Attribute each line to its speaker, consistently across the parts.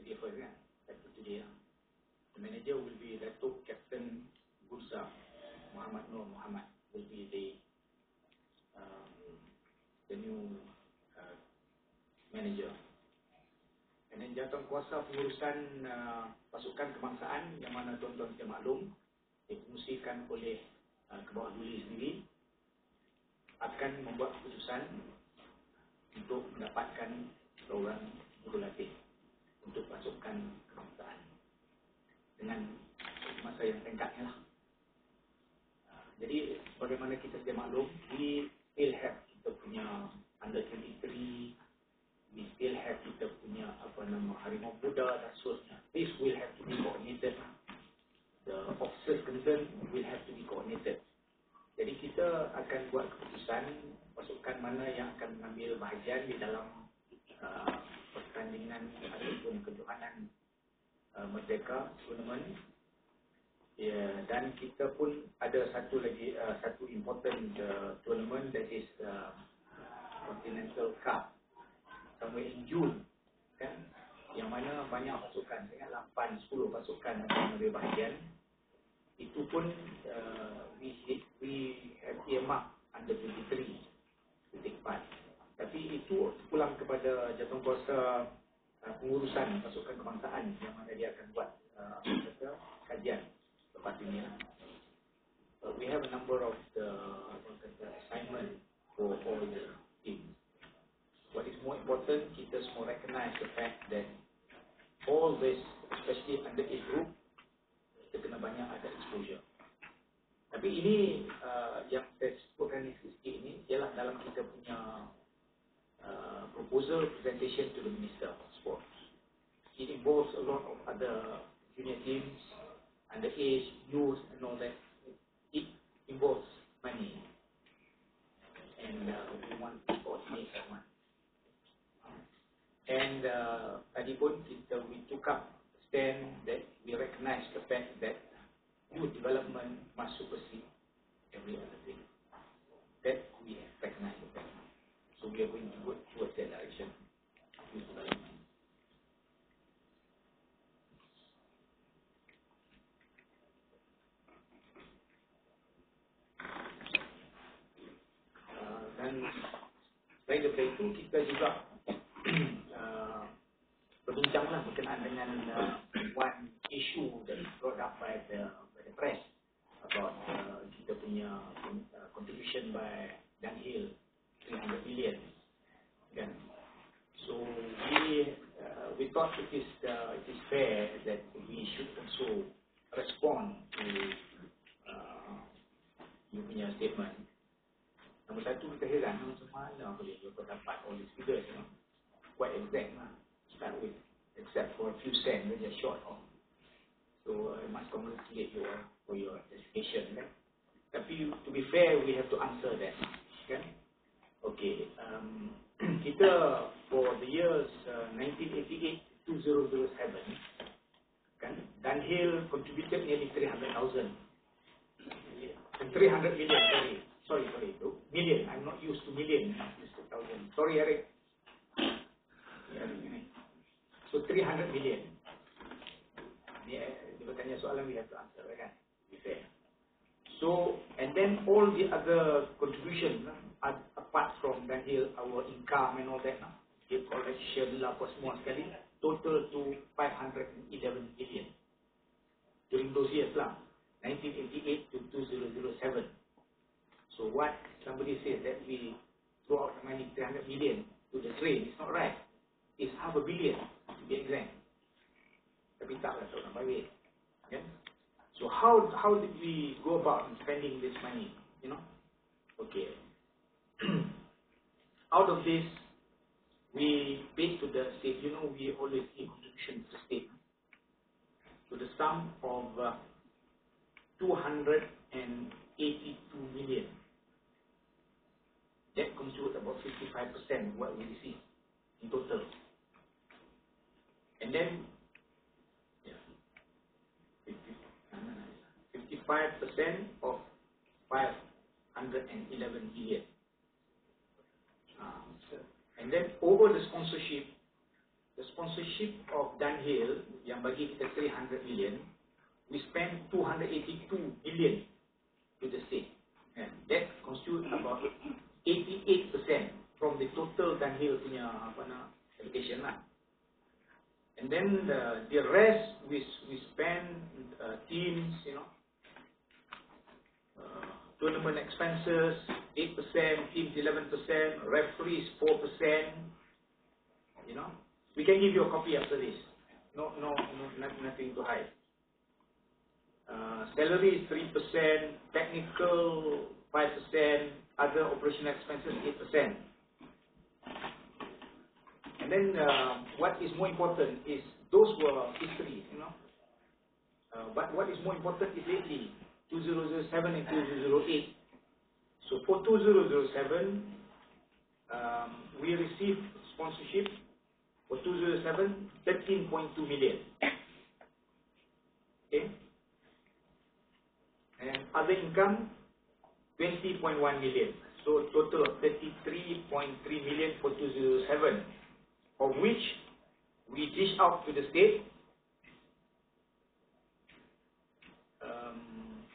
Speaker 1: today first kan, Datuk today lah. The manager will be Datuk Captain Bursa Muhammad Nur Muhammad will be the new manager. And then jawatankuasa pengurusan pasukan kebangsaan yang mana tuan-tuan kita maklum difungsikan oleh Kebawah Duli sendiri akan membuat keputusan untuk mendapatkan seorang jurulatih untuk pasukan kebangsaan dengan masa yang singkatnya lah. Jadi bagaimana kita sedia maklum, we still have kita punya under 23, we still have kita punya Harimau Muda dan seterusnya. This will have to be coordinated. The officers concerned will have to be coordinated. Jadi kita akan buat keputusan pasukan mana yang akan mengambil bahagian di dalam pertandingan ataupun kejohanan Merdeka Tournament. Dan kita pun ada satu important tournament, that is Continental Cup somewhere in June, kan, yang mana banyak pasukan, saya ingat 8-10 pasukan akan mengambil bahagian. Itu pun we have earmarked under 23 to take part. Tapi itu pulang kepada jawatankuasa pengurusan pasukan kebangsaan yang mana dia akan buat kajian lepas ini. We have a number of the assignment for all the teams. What is more important, kita semua recognize the fact that all this, especially under age group, kita kena banyak ada exposure. Tapi ini yang saya sebutkan sikit ini ialah dalam kita punya proposal presentation to the Minister of Sport. It involves a lot of other junior teams, underage, youth and all that. It involves money. And we want to coordinate that one. And tadi pun we took up a stand that we recognize the fact that youth development must supersede every other thing. That we recognize the fact. So we are going to go towards that direction, youth development. Dan selain daripada itu, kita juga berbincanglah berkenaan dengan one issue that is brought up by the press about kita punya contribution by Dunhill 300 million, kan? So we thought it is fair that we should also respond to you punya statement. Nombor satu, kita heran macam mana boleh dapat all these figures, you know? Quite exact lah. Start with, except for a few cents, they're just short of. So I must congratulate you for your education, kan? Tapi to be fair, we have to answer that, kan? Okay, kita for the years 1988 to 2007, kan? Dunhill contributed nearly 300,000. 300 million, sorry, million. I'm not used to million, I'm used to thousand. Sorry, Eric. So 300 million. Dia bertanya soalan, we have to answer, kan? Be fair. So, and then all the other contributions, apart from Dunhill, our income and all that, the collection lah, apa semua sekali, total to 511 million. During those years lah, 1988 to 2007. So what somebody says that we throw out the money 300 million to the drain, it's not right. It's $500 million to be exact. Tapi taklah tak nak balik. Yeah? So how did we go about spending this money? You know? Okay. Out of this, we paid to the state. You know, we always give contribution to the state. To the sum of 282 million. That constitutes about 55% of what we receive in total. And then, 55% of 511 million. And then over the sponsorship of Dunhill yang bagi kita 300 million, we spend 282 million to the state. And that constitutes about 88% from the total Dunhill punya allocation lah. And then the rest we spend teams, tournament expenses 8%, teams 11%, referees 4%. We can give you a copy after this. Nothing to hide. Salary 3%, technical 5%, other operational expenses 8%. And then what is more important is those were history, but what is more important is lately 2007 and 2008. So for 2007, we received sponsorship for 2007 13.2 million. Okay. And other income 20.1 million. So total of 33.3 million for 2007, of which we dish out to the state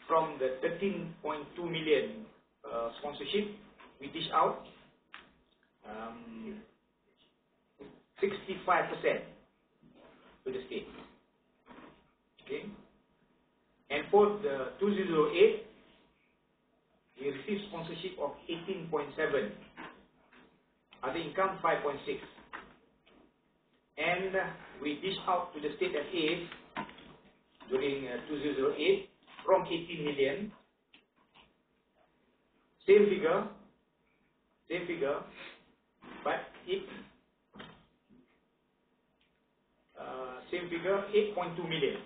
Speaker 1: from the 13.2 million sponsorship, we dish out 65% to the state. Okay. And for the 2008, we received sponsorship of 18.7, other income 5.6, and we dish out to the state FA during 2008 from 18 million. Same figure, but same figure, 8.2 million.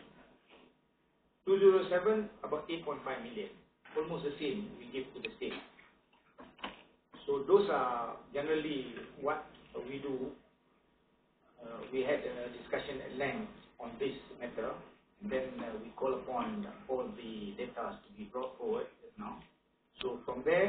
Speaker 1: 2007, about 8.5 million. Almost the same we give to the state. So those are generally what we do. We had a discussion at length on this matter. Then we call upon all the data to be brought forward now. So from there,